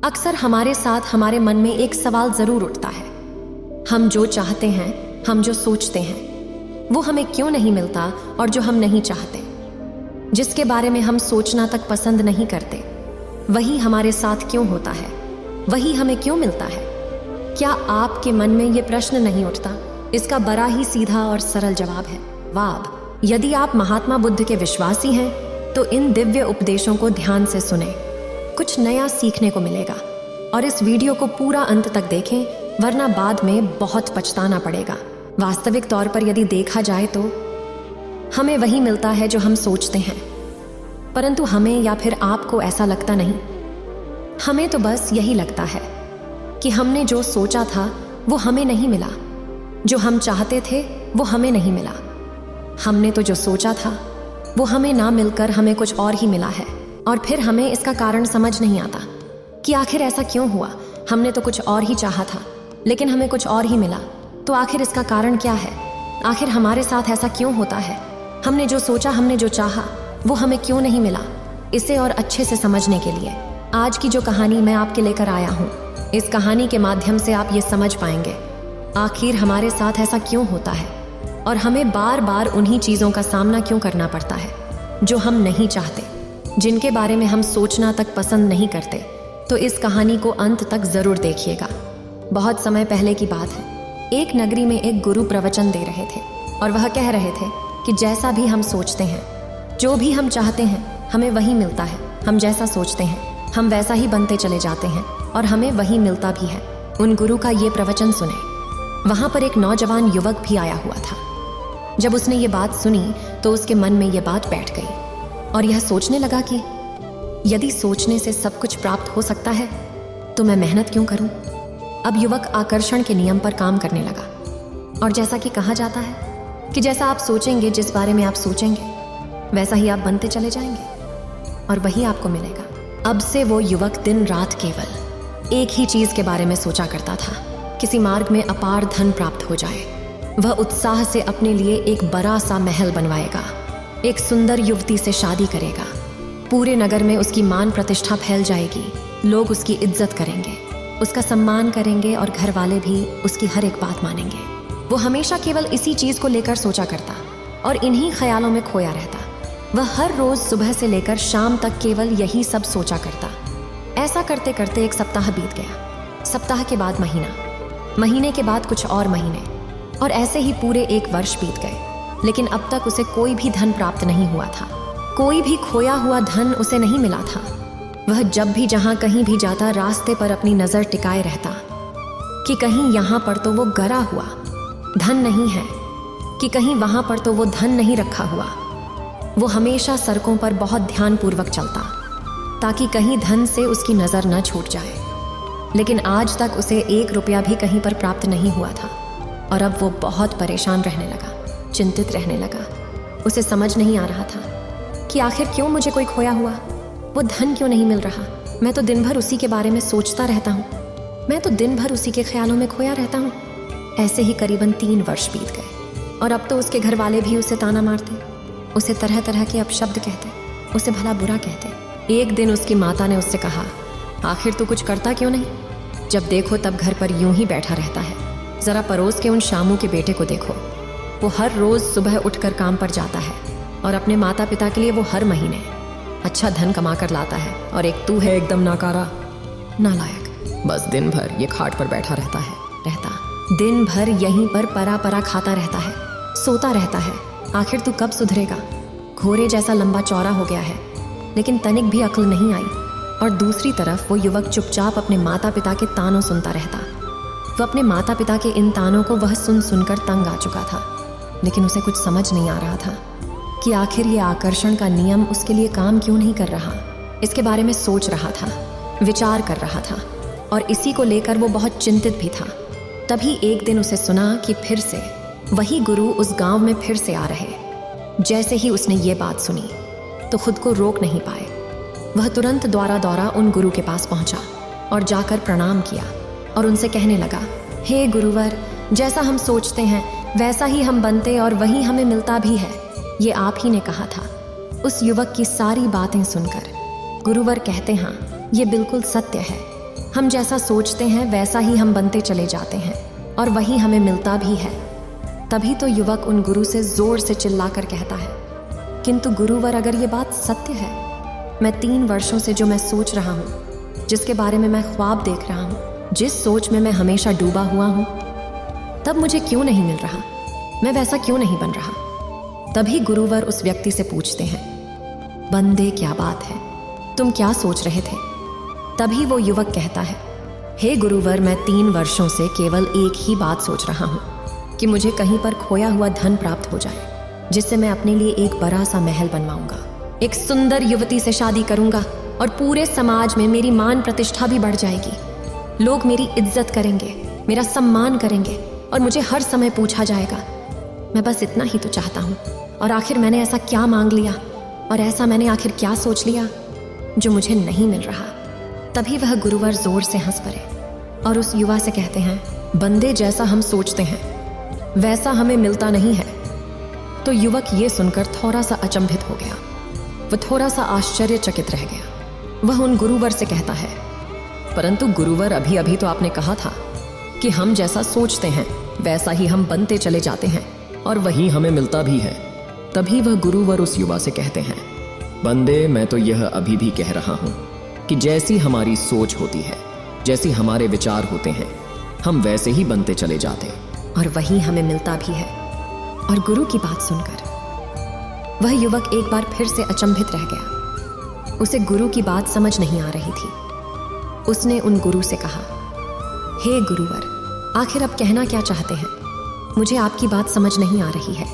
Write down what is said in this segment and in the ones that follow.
अक्सर हमारे साथ हमारे मन में एक सवाल जरूर उठता है, हम जो चाहते हैं, हम जो सोचते हैं, वो हमें क्यों नहीं मिलता, और जो हम नहीं चाहते, जिसके बारे में हम सोचना तक पसंद नहीं करते, वही हमारे साथ क्यों होता है, वही हमें क्यों मिलता है। क्या आपके मन में ये प्रश्न नहीं उठता? इसका बड़ा ही सीधा और सरल जवाब है वाब। यदि आप महात्मा बुद्ध के विश्वासी हैं तो इन दिव्य उपदेशों को ध्यान से सुने, कुछ नया सीखने को मिलेगा। और इस वीडियो को पूरा अंत तक देखें, वरना बाद में बहुत पछताना पड़ेगा। वास्तविक तौर पर यदि देखा जाए तो हमें वही मिलता है जो हम सोचते हैं, परंतु हमें या फिर आपको ऐसा लगता नहीं। हमें तो बस यही लगता है कि हमने जो सोचा था वो हमें नहीं मिला, जो हम चाहते थे वो हमें नहीं मिला। हमने तो जो सोचा था वो हमें ना मिलकर हमें कुछ और ही मिला है, और फिर हमें इसका कारण समझ नहीं आता कि आखिर ऐसा क्यों हुआ। हमने तो कुछ और ही चाहा था लेकिन हमें कुछ और ही मिला, तो आखिर इसका कारण क्या है? आखिर हमारे साथ ऐसा क्यों होता है? हमने जो सोचा, हमने जो चाहा, वो हमें क्यों नहीं मिला? इसे और अच्छे से समझने के लिए आज की जो कहानी मैं आपके लेकर आया हूँ, इस कहानी के माध्यम से आप ये समझ पाएंगे आखिर हमारे साथ ऐसा क्यों होता है, और हमें बार बार उन्हीं चीज़ों का सामना क्यों करना पड़ता है जो हम नहीं चाहते, जिनके बारे में हम सोचना तक पसंद नहीं करते। तो इस कहानी को अंत तक जरूर देखिएगा। बहुत समय पहले की बात है, एक नगरी में एक गुरु प्रवचन दे रहे थे और वह कह रहे थे कि जैसा भी हम सोचते हैं, जो भी हम चाहते हैं, हमें वही मिलता है। हम जैसा सोचते हैं हम वैसा ही बनते चले जाते हैं और हमें वही मिलता भी है। उन गुरु का ये प्रवचन सुने। वहां पर एक नौजवान युवक भी आया हुआ था। जब उसने ये बात सुनी तो उसके मन में ये बात बैठ गई और यह सोचने लगा कि यदि सोचने से सब कुछ प्राप्त हो सकता है तो मैं मेहनत क्यों करूं। अब युवक आकर्षण के नियम पर काम करने लगा, और जैसा कि कहा जाता है कि जैसा आप सोचेंगे, जिस बारे में आप सोचेंगे, वैसा ही आप बनते चले जाएंगे और वही आपको मिलेगा। अब से वो युवक दिन रात केवल एक ही चीज के बारे में सोचा करता था, किसी मार्ग में अपार धन प्राप्त हो जाए। वह उत्साह से अपने लिए एक बड़ा सा महल बनवाएगा, एक सुंदर युवती से शादी करेगा, पूरे नगर में उसकी मान प्रतिष्ठा फैल जाएगी, लोग उसकी इज्जत करेंगे, उसका सम्मान करेंगे और घर वाले भी उसकी हर एक बात मानेंगे। वो हमेशा केवल इसी चीज को लेकर सोचा करता और इन्हीं ख्यालों में खोया रहता। वह हर रोज सुबह से लेकर शाम तक केवल यही सब सोचा करता। ऐसा करते करते एक सप्ताह बीत गया, सप्ताह के बाद महीना, महीने के बाद कुछ और महीने, और ऐसे ही पूरे एक वर्ष बीत गए। लेकिन अब तक उसे कोई भी धन प्राप्त नहीं हुआ था, कोई भी खोया हुआ धन उसे नहीं मिला था। वह जब भी जहां कहीं भी जाता, रास्ते पर अपनी नजर टिकाए रहता कि कहीं यहाँ पर तो वो गरा हुआ धन नहीं है, कि कहीं वहां पर तो वो धन नहीं रखा हुआ। वो हमेशा सड़कों पर बहुत ध्यानपूर्वक चलता ताकि कहीं धन से उसकी नजर न छूट जाए। लेकिन आज तक उसे 1 रुपया भी कहीं पर प्राप्त नहीं हुआ था, और अब वो बहुत परेशान रहने लगा, चिंतित रहने लगा। उसे समझ नहीं आ रहा था कि आखिर क्यों मुझे कोई खोया हुआ वो धन क्यों नहीं मिल रहा। मैं तो दिन भर उसी के बारे में सोचता रहता हूँ, मैं तो दिन भर उसी के ख्यालों में खोया रहता हूँ। ऐसे ही करीबन 3 वर्ष बीत गए, और अब तो उसके घर वाले भी उसे ताना मारते, उसे तरह तरह के अपशब्द कहते, उसे भला बुरा कहते। एक दिन उसकी माता ने उससे कहा, आखिर तू कुछ करता क्यों नहीं? जब देखो तब घर पर यूं ही बैठा रहता है। जरा पड़ोस के उन शामू के बेटे को देखो, वो हर रोज सुबह उठकर काम पर जाता है और अपने माता पिता के लिए वो हर महीने अच्छा धन कमा कर लाता है, और एक तू है एकदम नाकारा, नालायक, बस दिन भर ये खाट पर बैठा रहता दिन भर यहीं पर परा परा खाता रहता है, सोता रहता है। आखिर तू कब सुधरेगा? घोड़े जैसा लंबा चौड़ा हो गया है, लेकिन तनिक भी अक्ल नहीं आई। और दूसरी तरफ वो युवक चुपचाप अपने माता पिता के तानों सुनता रहता। वह अपने माता पिता के इन तानों को वह सुन सुनकर तंग आ चुका था, लेकिन उसे कुछ समझ नहीं आ रहा था कि आखिर ये आकर्षण का नियम उसके लिए काम क्यों नहीं कर रहा। इसके बारे में सोच रहा था, विचार कर रहा था, और इसी को लेकर वो बहुत चिंतित भी था। तभी एक दिन उसे सुना कि फिर से वही गुरु उस गांव में फिर से आ रहे। जैसे ही उसने ये बात सुनी तो खुद को रोक नहीं पाए। वह तुरंत दौड़ा उन गुरु के पास पहुंचा और जाकर प्रणाम किया और उनसे कहने लगा, हे गुरुवर, जैसा हम सोचते हैं वैसा ही हम बनते और वही हमें मिलता भी है, ये आप ही ने कहा था। उस युवक की सारी बातें सुनकर गुरुवर कहते, हाँ ये बिल्कुल सत्य है, हम जैसा सोचते हैं वैसा ही हम बनते चले जाते हैं और वही हमें मिलता भी है। तभी तो युवक उन गुरु से जोर से चिल्लाकर कहता है, किंतु गुरुवर, अगर ये बात सत्य है, मैं 3 वर्षों से जो मैं सोच रहा हूँ, जिसके बारे में मैं ख्वाब देख रहा हूँ, जिस सोच में मैं हमेशा डूबा हुआ हूँ, तब मुझे क्यों नहीं मिल रहा? मैं वैसा क्यों नहीं बन रहा? तभी गुरुवर उस व्यक्ति से पूछते हैं, बंदे क्या बात है, तुम क्या सोच रहे थे? तभी वो युवक कहता है, हे गुरुवर, मैं 3 वर्षों से केवल एक ही बात सोच रहा हूँ कि मुझे कहीं पर खोया हुआ धन प्राप्त हो जाए, जिससे मैं अपने लिए एक बड़ा सा महल बनवाऊंगा, एक सुंदर युवती से शादी करूंगा और पूरे समाज में मेरी मान प्रतिष्ठा भी बढ़ जाएगी। लोग मेरी इज्जत करेंगे, मेरा सम्मान करेंगे और मुझे हर समय पूछा जाएगा। मैं बस इतना ही तो चाहता हूँ। और आखिर मैंने ऐसा क्या मांग लिया, और ऐसा मैंने आखिर क्या सोच लिया जो मुझे नहीं मिल रहा? तभी वह गुरुवर जोर से हंस पड़े और उस युवा से कहते हैं, बंदे, जैसा हम सोचते हैं वैसा हमें मिलता नहीं है। तो युवक ये सुनकर थोड़ा सा अचंभित हो गया, वह थोड़ा सा आश्चर्यचकित रह गया। वह उन गुरुवर से कहता है, परंतु गुरुवर, अभी अभी तो आपने कहा था कि हम जैसा सोचते हैं वैसा ही हम बनते चले जाते हैं और वही हमें मिलता भी है। तभी वह गुरुवर उस युवा से कहते हैं, बंदे, मैं तो यह अभी भी कह रहा हूं कि जैसी हमारी सोच होती है, जैसी हमारे विचार होते हैं, हम वैसे ही बनते चले जाते और वही हमें मिलता भी है। और गुरु की बात सुनकर वह युवक एक बार फिर से अचंभित रह गया। उसे गुरु की बात समझ नहीं आ रही थी। उसने उन गुरु से कहा, हे गुरुवर, आखिर आप कहना क्या चाहते हैं? मुझे आपकी बात समझ नहीं आ रही है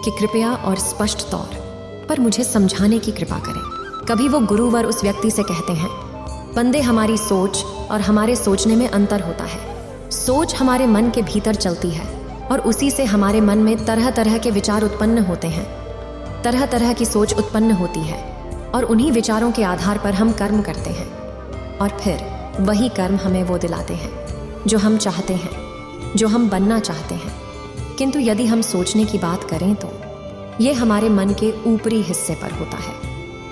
कि कृपया और स्पष्ट तौर पर मुझे समझाने की कृपा करें। कभी वो गुरुवर उस व्यक्ति से कहते हैं, बंदे, हमारी सोच और हमारे सोचने में अंतर होता है। सोच हमारे मन के भीतर चलती है और उसी से हमारे मन में तरह तरह के विचार उत्पन्न होते हैं, तरह तरह की सोच उत्पन्न होती है और उन्हीं विचारों के आधार पर हम कर्म करते हैं और फिर वही कर्म हमें वो दिलाते हैं जो हम चाहते हैं, जो हम बनना चाहते हैं। किंतु यदि हम सोचने की बात करें तो ये हमारे मन के ऊपरी हिस्से पर होता है,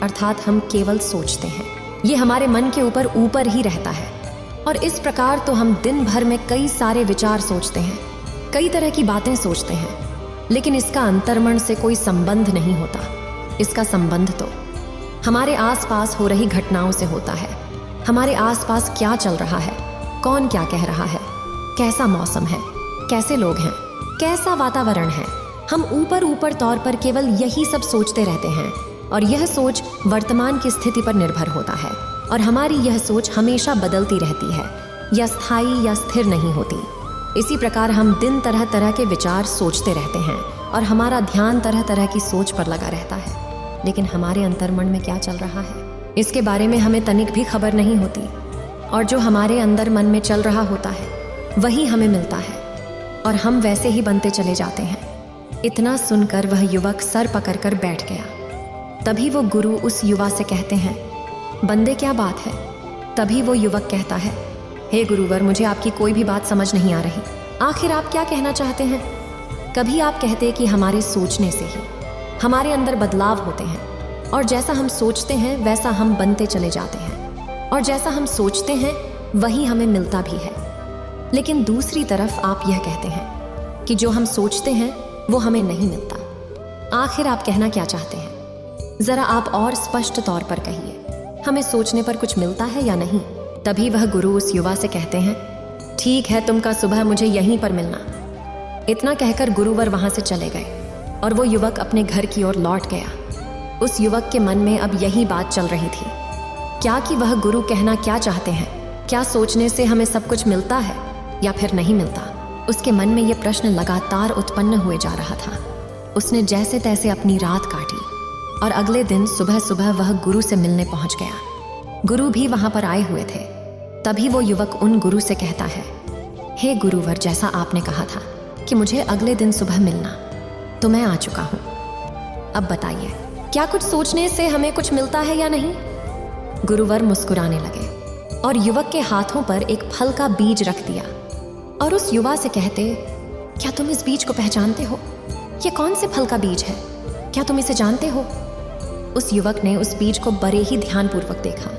अर्थात हम केवल सोचते हैं। ये हमारे मन के ऊपर ही रहता है और इस प्रकार तो हम दिन भर में कई सारे विचार सोचते हैं, कई तरह की बातें सोचते हैं, लेकिन इसका अंतर्मन से कोई संबंध नहीं होता। इसका संबंध तो हमारे आसपास हो रही घटनाओं से होता है। हमारे आसपास क्या चल रहा है, कौन क्या कह रहा है, कैसा मौसम है, कैसे लोग हैं, कैसा वातावरण है, हम ऊपर तौर पर केवल यही सब सोचते रहते हैं और यह सोच वर्तमान की स्थिति पर निर्भर होता है और हमारी यह सोच हमेशा बदलती रहती है, या स्थायी या स्थिर नहीं होती। इसी प्रकार हम दिन तरह तरह के विचार सोचते रहते हैं और हमारा ध्यान तरह तरह की सोच पर लगा रहता है, लेकिन हमारे अंतर्मन में क्या चल रहा है इसके बारे में हमें तनिक भी खबर नहीं होती। और जो हमारे अंदर मन में चल रहा होता है वही हमें मिलता है और हम वैसे ही बनते चले जाते हैं। इतना सुनकर वह युवक सर पकड़कर बैठ गया। तभी वो गुरु उस युवा से कहते हैं, बंदे, क्या बात है? तभी वो युवक कहता है, हे गुरुवर, मुझे आपकी कोई भी बात समझ नहीं आ रही। आखिर आप क्या कहना चाहते हैं? कभी आप कहते कि हमारे सोचने से ही हमारे अंदर बदलाव होते हैं और जैसा हम सोचते हैं वैसा हम बनते चले जाते हैं और जैसा हम सोचते हैं वही हमें मिलता भी है। लेकिन दूसरी तरफ आप यह कहते हैं कि जो हम सोचते हैं वो हमें नहीं मिलता। आखिर आप कहना क्या चाहते हैं? जरा आप और स्पष्ट तौर पर कहिए, हमें सोचने पर कुछ मिलता है या नहीं? तभी वह गुरु उस युवा से कहते हैं, ठीक है, तुम का सुबह मुझे यहीं पर मिलना। इतना कहकर गुरुवर वहां से चले गए और वो युवक अपने घर की ओर लौट गया। उस युवक के मन में अब यही बात चल रही थी, क्या कि वह गुरु कहना क्या चाहते हैं? क्या सोचने से हमें सब कुछ मिलता है या फिर नहीं मिलता? उसके मन में यह प्रश्न लगातार उत्पन्न हुए जा रहा था। उसने जैसे तैसे अपनी रात काटी और अगले दिन सुबह सुबह वह गुरु से मिलने पहुंच गया। गुरु भी वहां पर आए हुए थे। तभी वो युवक उन गुरु से कहता है, हे गुरुवर, जैसा आपने कहा था कि मुझे अगले दिन सुबह मिलना, तो मैं आ चुका हूं। अब बताइए, क्या कुछ सोचने से हमें कुछ मिलता है या नहीं? गुरुवर मुस्कुराने लगे और युवक के हाथों पर एक फल का बीज रख दिया और उस युवा से कहते, क्या तुम इस बीज को पहचानते हो? यह कौन से फल का बीज है? क्या तुम इसे जानते हो? उस युवक ने उस बीज को बड़े ही ध्यानपूर्वक देखा,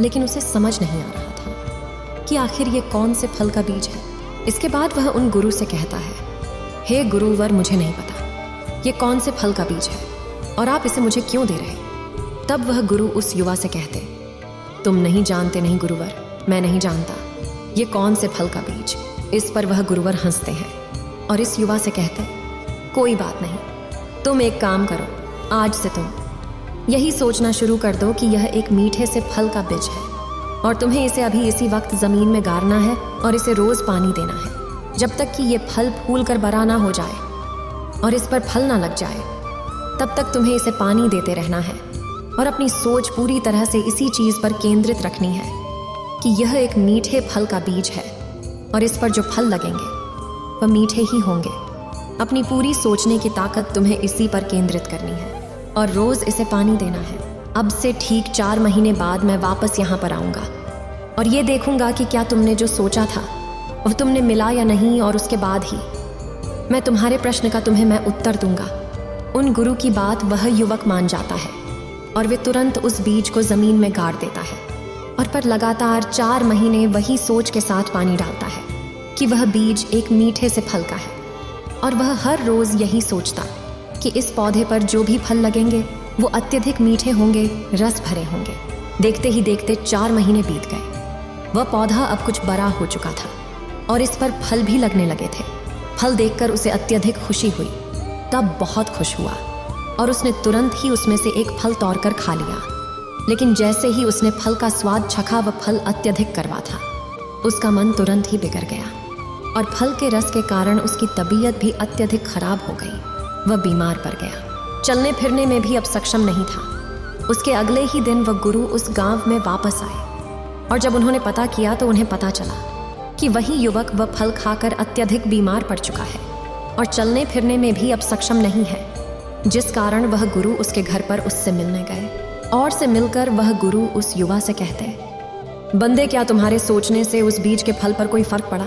लेकिन उसे समझ नहीं आ रहा था। कि आखिर ये कौन से फल का बीज है। इसके बाद वह उन गुरु से कहता है, हे गुरुवर, मुझे नहीं पता ये कौन से फल का बीज है और आप इसे मुझे क्यों दे रहे। तब वह गुरु उस युवा से कहते, तुम नहीं जानते नहीं गुरुवर, मैं नहीं जानता ये कौन से फल का बीज। इस पर वह गुरुवर हंसते हैं और इस युवा से कहते, कोई बात नहीं, तुम एक काम करो, आज से तुम यही सोचना शुरू कर दो कि यह एक मीठे से फल का बीज है और तुम्हें इसे अभी इसी वक्त ज़मीन में गाड़ना है और इसे रोज़ पानी देना है जब तक कि ये फल फूल कर बड़ा ना हो जाए और इस पर फल ना लग जाए। तब तक तुम्हें इसे पानी देते रहना है और अपनी सोच पूरी तरह से इसी चीज़ पर केंद्रित रखनी है कि यह एक मीठे फल का बीज है और इस पर जो फल लगेंगे वह मीठे ही होंगे। अपनी पूरी सोचने की ताकत तुम्हें इसी पर केंद्रित करनी है और रोज़ इसे पानी देना है। अब से ठीक 4 महीने बाद मैं वापस यहाँ पर आऊँगा और ये देखूँगा कि क्या तुमने जो सोचा था वह तुमने मिला या नहीं, और उसके बाद ही मैं तुम्हारे प्रश्न का तुम्हें मैं उत्तर दूंगा। उन गुरु की बात वह युवक मान जाता है और वे तुरंत उस बीज को ज़मीन में गाड़ देता है और पर लगातार 4 महीने वही सोच के साथ पानी डालता है कि वह बीज एक मीठे से फल का है। और वह हर रोज़ यही सोचता कि इस पौधे पर जो भी फल लगेंगे वो अत्यधिक मीठे होंगे, रस भरे होंगे। देखते ही देखते 4 महीने बीत गए। वह पौधा अब कुछ बड़ा हो चुका था और इस पर फल भी लगने लगे थे। फल देखकर उसे अत्यधिक खुशी हुई। तब बहुत खुश हुआ और उसने तुरंत ही उसमें से एक फल तोड़कर खा लिया। लेकिन जैसे ही उसने फल का स्वाद चखा, वह फल अत्यधिक कड़वा था। उसका मन तुरंत ही बिगड़ गया और फल के रस के कारण उसकी तबीयत भी अत्यधिक खराब हो गई। वह बीमार पड़ गया, चलने फिरने में भी अब सक्षम नहीं था। उसके अगले ही दिन वह गुरु उस गांव में वापस आए और जब उन्होंने पता किया तो उन्हें पता चला कि वही युवक वह फल खाकर अत्यधिक बीमार पड़ चुका है और चलने फिरने में भी अब सक्षम नहीं है, जिस कारण वह गुरु उसके घर पर उससे मिलने गए। और से मिलकर वह गुरु उस युवा से कहते, बंदे, क्या तुम्हारे सोचने से उस बीज के फल पर कोई फर्क पड़ा।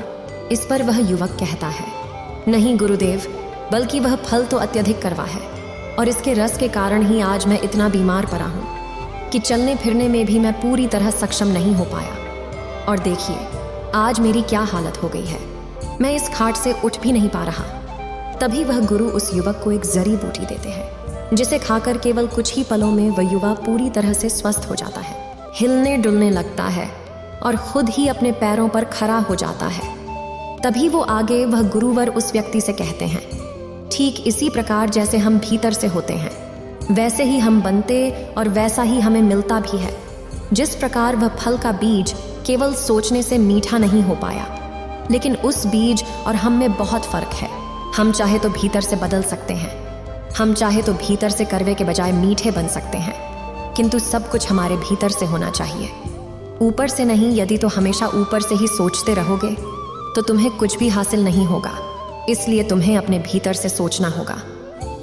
इस पर वह युवक कहता है, नहीं गुरुदेव, बल्कि वह फल तो अत्यधिक कड़वा है और इसके रस के कारण ही आज मैं इतना बीमार पड़ा हूँ कि चलने फिरने में भी मैं पूरी तरह सक्षम नहीं हो पाया। और देखिए आज मेरी क्या हालत हो गई है, मैं इस खाट से उठ भी नहीं पा रहा। तभी वह गुरु उस युवक को एक जड़ी बूटी देते हैं जिसे खाकर केवल कुछ ही पलों में वह युवा पूरी तरह से स्वस्थ हो जाता है, हिलने डुलने लगता है और खुद ही अपने पैरों पर खड़ा हो जाता है। तभी वो आगे वह गुरुवर उस व्यक्ति से कहते हैं, ठीक इसी प्रकार जैसे हम भीतर से होते हैं वैसे ही हम बनते और वैसा ही हमें मिलता भी है। जिस प्रकार वह फल का बीज केवल सोचने से मीठा नहीं हो पाया, लेकिन उस बीज और हम में बहुत फर्क है। हम चाहे तो भीतर से बदल सकते हैं, हम चाहे तो भीतर से कड़वे के बजाय मीठे बन सकते हैं, किंतु सब कुछ हमारे भीतर से होना चाहिए, ऊपर से नहीं। यदि तो हमेशा ऊपर से ही सोचते रहोगे तो तुम्हें कुछ भी हासिल नहीं होगा। इसलिए तुम्हें अपने भीतर से सोचना होगा,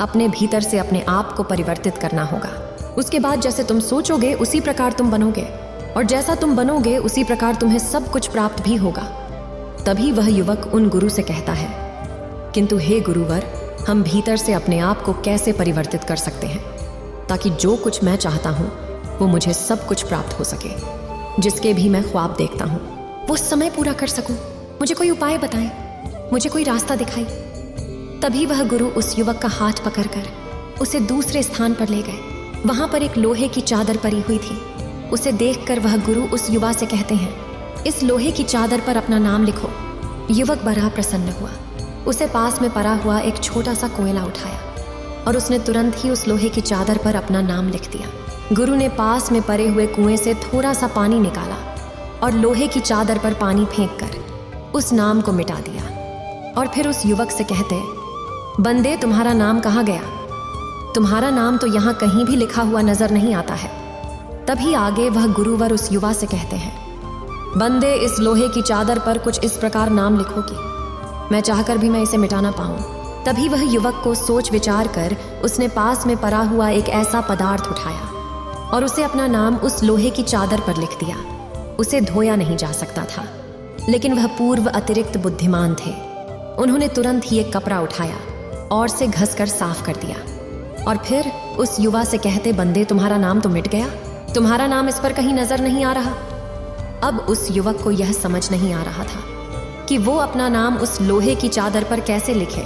अपने भीतर से अपने आप को परिवर्तित करना होगा। उसके बाद जैसे तुम सोचोगे उसी प्रकार तुम बनोगे और जैसा तुम बनोगे उसी प्रकार तुम्हें सब कुछ प्राप्त भी होगा। तभी वह युवक उन गुरु से कहता है, किंतु हे गुरुवर, हम भीतर से अपने आप को कैसे परिवर्तित कर सकते हैं ताकि जो कुछ मैं चाहता हूँ वो मुझे सब कुछ प्राप्त हो सके, जिसके भी मैं ख्वाब देखता हूँ वो समय पूरा कर सकूं। मुझे कोई उपाय बताएं, मुझे कोई रास्ता दिखाई। तभी वह गुरु उस युवक का हाथ पकड़कर उसे दूसरे स्थान पर ले गए। वहां पर एक लोहे की चादर पड़ी हुई थी। उसे देखकर वह गुरु उस युवा से कहते हैं, इस लोहे की चादर पर अपना नाम लिखो। युवक बड़ा प्रसन्न हुआ। उसे पास में पड़ा हुआ एक छोटा सा कोयला उठाया और उसने तुरंत ही उस लोहे की चादर पर अपना नाम लिख दिया। गुरु ने पास में पड़े हुए कुएं से थोड़ा सा पानी निकाला और लोहे की चादर पर पानी फेंक कर उस नाम को मिटा दिया और फिर उस युवक से कहते, बंदे, तुम्हारा नाम कहाँ गया? तुम्हारा नाम तो यहाँ कहीं भी लिखा हुआ नजर नहीं आता है। तभी आगे वह गुरुवर उस युवा से कहते हैं, बंदे, इस लोहे की चादर पर कुछ इस प्रकार नाम लिखो कि मैं चाहकर भी मैं इसे मिटा ना पाऊं। तभी वह युवक को सोच विचार कर उसने पास में पड़ा हुआ एक ऐसा पदार्थ उठाया और उसे अपना नाम उस लोहे की चादर पर लिख दिया। उसे धोया नहीं जा सकता था, लेकिन वह पूर्व अतिरिक्त बुद्धिमान थे। उन्होंने तुरंत ही एक कपड़ा उठाया और से घसकर साफ कर दिया और फिर उस युवा से कहते, बंदे, तुम्हारा नाम तो मिट गया, तुम्हारा नाम इस पर कहीं नजर नहीं आ रहा। अब उस युवक को यह समझ नहीं आ रहा था कि वो अपना नाम उस लोहे की चादर पर कैसे लिखे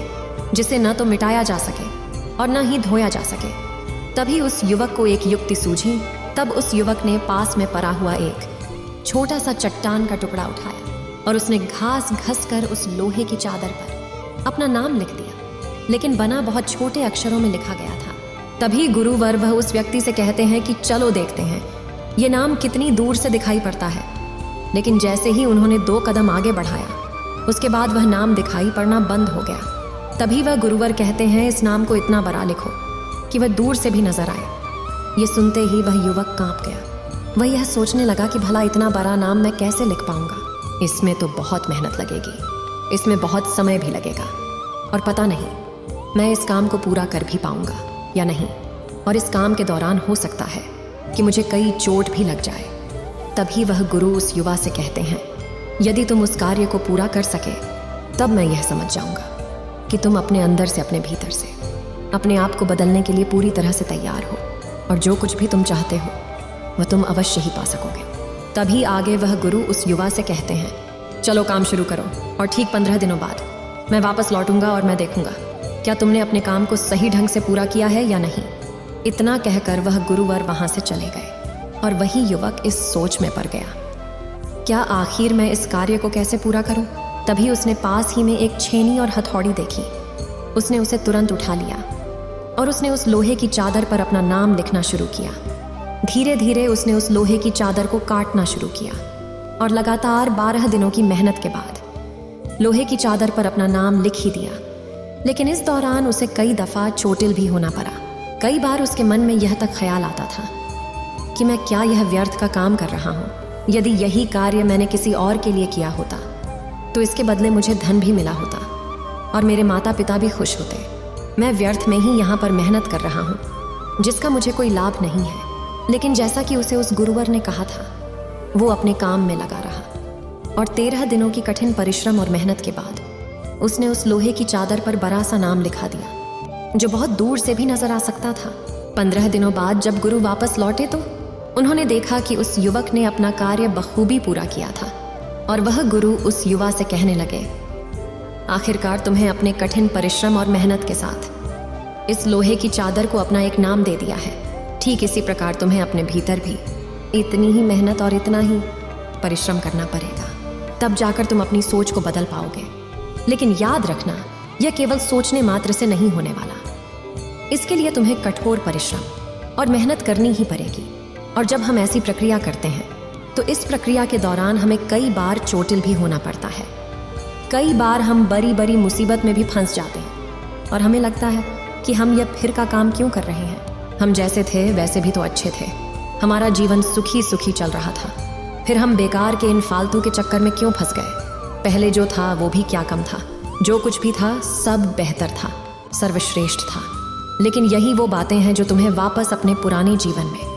जिसे न तो मिटाया जा सके और न ही धोया जा सके। तभी उस युवक को एक युक्ति सूझी। तब उस युवक ने पास में पड़ा हुआ एक छोटा सा चट्टान का टुकड़ा उठाया और उसने घास घस कर उस लोहे की चादर पर अपना नाम लिख दिया, लेकिन बना बहुत छोटे अक्षरों में लिखा गया था। तभी गुरुवर वह उस व्यक्ति से कहते हैं कि चलो देखते हैं ये नाम कितनी दूर से दिखाई पड़ता है। लेकिन जैसे ही उन्होंने 2 कदम आगे बढ़ाया, उसके बाद वह नाम दिखाई पड़ना बंद हो गया। तभी वह गुरुवर कहते हैं, इस नाम को इतना बड़ा लिखो कि वह दूर से भी नजर आए। ये सुनते ही वह युवक कांप गया। वह यह सोचने लगा कि भला इतना बड़ा नाम मैं कैसे लिख पाऊंगा। इसमें तो बहुत मेहनत लगेगी, इसमें बहुत समय भी लगेगा और पता नहीं मैं इस काम को पूरा कर भी पाऊंगा या नहीं। और इस काम के दौरान हो सकता है कि मुझे कई चोट भी लग जाए। तभी वह गुरु उस युवा से कहते हैं, यदि तुम उस कार्य को पूरा कर सके तब मैं यह समझ जाऊंगा कि तुम अपने अंदर से, अपने भीतर से अपने आप को बदलने के लिए पूरी तरह से तैयार हो और जो कुछ भी तुम चाहते हो वह तुम अवश्य ही पा सकोगे। तभी आगे वह गुरु उस युवा से कहते हैं, चलो काम शुरू करो और ठीक 15 दिनों बाद मैं वापस लौटूंगा और मैं देखूंगा क्या तुमने अपने काम को सही ढंग से पूरा किया है या नहीं। इतना कहकर वह गुरुवर वहां से चले गए और वही युवक इस सोच में पड़ गया, क्या आखिर मैं इस कार्य को कैसे पूरा करूं। तभी उसने पास ही में एक छेनी और हथौड़ी देखी। उसने उसे तुरंत उठा लिया और उसने उस लोहे की चादर पर अपना नाम लिखना शुरू किया। धीरे धीरे उसने उस लोहे की चादर को काटना शुरू किया और लगातार 12 दिनों की मेहनत के बाद लोहे की चादर पर अपना नाम लिख ही दिया। लेकिन इस दौरान उसे कई दफा चोटिल भी होना पड़ा। कई बार उसके मन में यह तक ख्याल आता था कि मैं क्या यह व्यर्थ का काम कर रहा हूँ। यदि यही कार्य मैंने किसी और के लिए किया होता तो इसके बदले मुझे धन भी मिला होता और मेरे माता पिता भी खुश होते। मैं व्यर्थ में ही यहाँ पर मेहनत कर रहा हूँ जिसका मुझे कोई लाभ नहीं है। लेकिन जैसा कि उसे उस गुरुवर ने कहा था, वो अपने काम में लगा रहा और 13 दिनों की कठिन परिश्रम और मेहनत के बाद उसने उस लोहे की चादर पर बड़ा सा नाम लिखा दिया जो बहुत दूर से भी नजर आ सकता था। 15 दिनों बाद जब गुरु वापस लौटे तो उन्होंने देखा कि उस युवक ने अपना कार्य बखूबी पूरा किया था और वह गुरु उस युवा से कहने लगे, आखिरकार तुम्हें अपने कठिन परिश्रम और मेहनत के साथ इस लोहे की चादर को अपना एक नाम दे दिया है। ठीक इसी प्रकार तुम्हें अपने भीतर भी इतनी ही मेहनत और इतना ही परिश्रम करना पड़ेगा, तब जाकर तुम अपनी सोच को बदल पाओगे। लेकिन याद रखना, यह केवल सोचने मात्र से नहीं होने वाला। इसके लिए तुम्हें कठोर परिश्रम और मेहनत करनी ही पड़ेगी। और जब हम ऐसी प्रक्रिया करते हैं तो इस प्रक्रिया के दौरान हमें कई बार चोटिल भी होना पड़ता है। कई बार हम बड़ी बड़ी मुसीबत में भी फंस जाते हैं और हमें लगता है कि हम यह फिर का काम क्यों कर रहे हैं। हम जैसे थे वैसे भी तो अच्छे थे, हमारा जीवन सुखी सुखी चल रहा था, फिर हम बेकार के इन फालतू के चक्कर में क्यों फंस गए। पहले जो था वो भी क्या कम था, जो कुछ भी था सब बेहतर था, सर्वश्रेष्ठ था। लेकिन यही वो बातें हैं जो तुम्हें वापस अपने पुराने जीवन में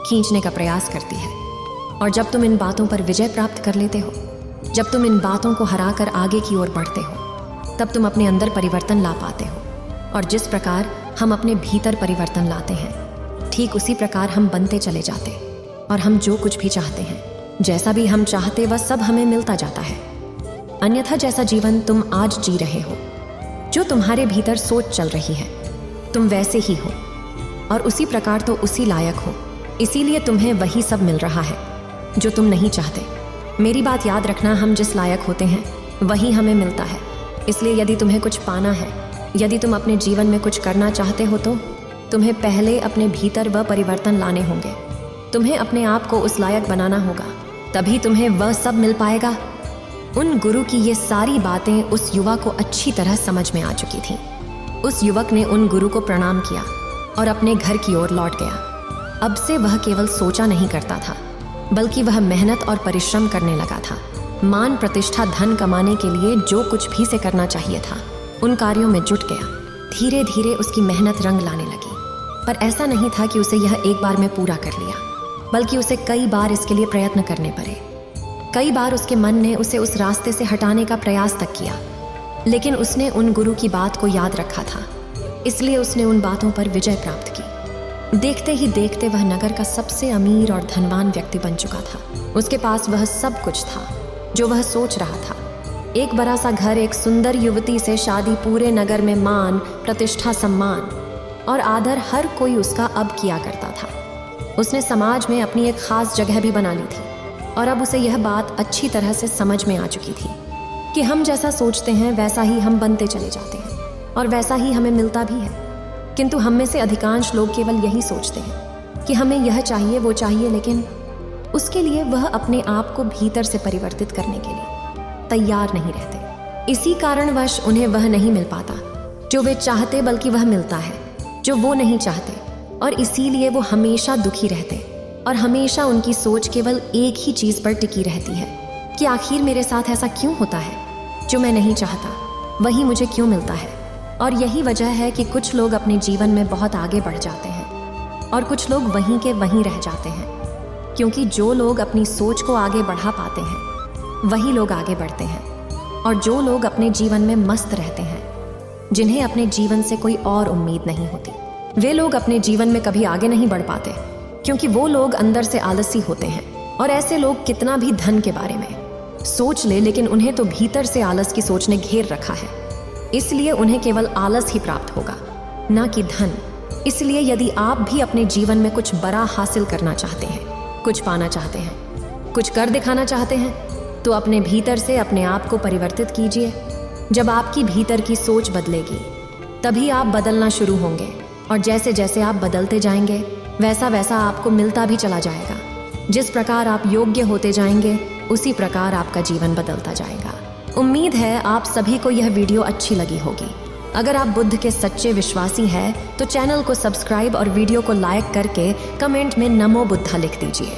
खींचने का प्रयास करती है। और जब तुम इन बातों पर विजय प्राप्त कर लेते हो, जब तुम इन बातों को हराकर आगे की ओर बढ़ते हो, तब तुम अपने अंदर परिवर्तन ला पाते हो। और जिस प्रकार हम अपने भीतर परिवर्तन लाते हैं, ठीक उसी प्रकार हम बनते चले जाते और हम जो कुछ भी चाहते हैं, जैसा भी हम चाहते वह सब हमें मिलता जाता है। अन्यथा जैसा जीवन तुम आज जी रहे हो, जो तुम्हारे भीतर सोच चल रही है, तुम वैसे ही हो और उसी प्रकार तो उसी लायक हो। इसीलिए तुम्हें वही सब मिल रहा है जो तुम नहीं चाहते। मेरी बात याद रखना, हम जिस लायक होते हैं वही हमें मिलता है। इसलिए यदि तुम्हें कुछ पाना है, यदि तुम अपने जीवन में कुछ करना चाहते हो तो तुम्हें पहले अपने भीतर वह परिवर्तन लाने होंगे। तुम्हें अपने आप को उस लायक बनाना होगा, तभी तुम्हें वह सब मिल पाएगा। उन गुरु की ये सारी बातें उस युवा को अच्छी तरह समझ में आ चुकी थीं। उस युवक ने उन गुरु को प्रणाम किया और अपने घर की ओर लौट गया। अब से वह केवल सोचा नहीं करता था, बल्कि वह मेहनत और परिश्रम करने लगा था। मान, प्रतिष्ठा, धन कमाने के लिए जो कुछ भी से करना चाहिए था, उन कार्यों में जुट गया। धीरे धीरे उसकी मेहनत रंग लाने लगी। पर ऐसा नहीं था कि उसे यह एक बार में पूरा कर लिया, बल्कि उसे कई बार इसके लिए प्रयत्न करने पड़े। कई बार उसके मन ने उसे उस रास्ते से हटाने का प्रयास तक किया, लेकिन उसने उन गुरु की बात को याद रखा था, इसलिए उसने उन बातों पर विजय प्राप्त की। देखते ही देखते वह नगर का सबसे अमीर और धनवान व्यक्ति बन चुका था। उसके पास वह सब कुछ था जो वह सोच रहा था। एक बड़ा सा घर, एक सुंदर युवती से शादी, पूरे नगर में मान, प्रतिष्ठा, सम्मान और आदर, हर कोई उसका अब किया करता था। उसने समाज में अपनी एक खास जगह भी बना ली थी और अब उसे यह बात अच्छी तरह से समझ में आ चुकी थी कि हम जैसा सोचते हैं वैसा ही हम बनते चले जाते हैं और वैसा ही हमें मिलता भी है। किंतु हम में से अधिकांश लोग केवल यही सोचते हैं कि हमें यह चाहिए, वो चाहिए, लेकिन उसके लिए वह अपने आप को भीतर से परिवर्तित करने के लिए तैयार नहीं रहते। इसी कारणवश उन्हें वह नहीं मिल पाता जो वे चाहते, बल्कि वह मिलता है जो वो नहीं चाहते, और इसीलिए वो हमेशा दुखी रहते और हमेशा उनकी सोच केवल एक ही चीज़ पर टिकी रहती है कि आखिर मेरे साथ ऐसा क्यों होता है जो मैं नहीं चाहता, वही मुझे क्यों मिलता है। और यही वजह है कि कुछ लोग अपने जीवन में बहुत आगे बढ़ जाते हैं और कुछ लोग वहीं के वहीं रह जाते हैं, क्योंकि जो लोग अपनी सोच को आगे बढ़ा पाते हैं वही लोग आगे बढ़ते हैं, और जो लोग अपने जीवन में मस्त रहते हैं, जिन्हें अपने जीवन से कोई और उम्मीद नहीं होती, वे लोग अपने जीवन में कभी आगे नहीं बढ़ पाते, क्योंकि वो लोग अंदर से आलसी होते हैं। और ऐसे लोग कितना भी धन के बारे में सोच ले, लेकिन उन्हें तो भीतर से आलस की सोच ने घेर रखा है, इसलिए उन्हें केवल आलस ही प्राप्त होगा, ना कि धन। इसलिए यदि आप भी अपने जीवन में कुछ बड़ा हासिल करना चाहते हैं, कुछ पाना चाहते हैं, कुछ कर दिखाना चाहते हैं, तो अपने भीतर से अपने आप को परिवर्तित कीजिए। जब आपकी भीतर की सोच बदलेगी तभी आप बदलना शुरू होंगे, और जैसे जैसे आप बदलते जाएंगे वैसा वैसा आपको मिलता भी चला जाएगा। जिस प्रकार आप योग्य होते जाएंगे उसी प्रकार आपका जीवन बदलता जाएगा। उम्मीद है आप सभी को यह वीडियो अच्छी लगी होगी। अगर आप बुद्ध के सच्चे विश्वासी हैं तो चैनल को सब्सक्राइब और वीडियो को लाइक करके कमेंट में नमो बुद्धा लिख दीजिए।